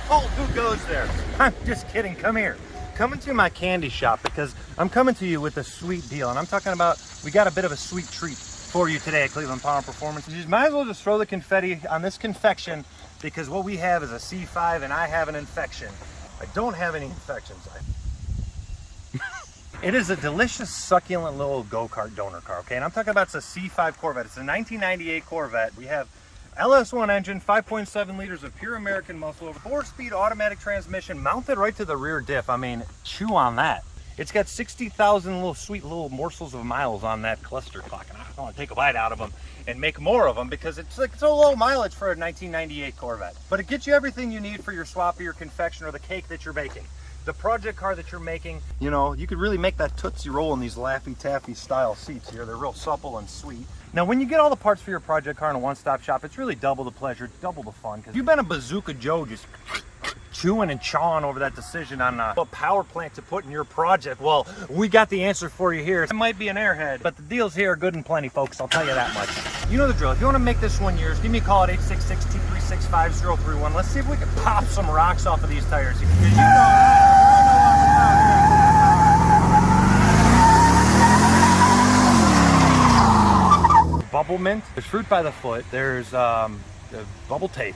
Oh, who goes there? I'm just kidding. Come here. Coming to my candy shop because I'm coming to you with a sweet deal. And I'm talking about, we got a bit of a sweet treat for you today at Cleveland Power Performance. You might as well just throw the confetti on this confection because what we have is a C5 and I have an infection. I don't have any infections. It is a delicious, succulent little go-kart donor car, okay? And I'm talking about it's a C5 Corvette. It's a 1998 Corvette. We have LS1 engine, 5.7 liters of pure American muscle, 4-speed automatic transmission mounted right to the rear diff. I mean, chew on that. It's got 60,000 little sweet little morsels of miles on that cluster clock. And I want to take a bite out of them and make more of them because it's like so low mileage for a 1998 Corvette. But it gets you everything you need for your swap or your confection or the cake that you're baking. The project car that you're making, you know, you could really make that Tootsie Roll in these Laffy Taffy style seats here. They're real supple and sweet. Now, when you get all the parts for your project car in a one-stop shop, it's really double the pleasure, double the fun. Because you've been a Bazooka Joe just chewing and chawing over that decision on what power plant to put in your project. Well, we got the answer for you here. It might be an airhead, but the deals here are good and plenty, folks. I'll tell you that much. You know the drill. If you want to make this one yours, give me a call at 866-236-5031. Let's see if we can pop some rocks off of these tires. Because you know bubble mint, there's fruit by the foot, there's bubble tape.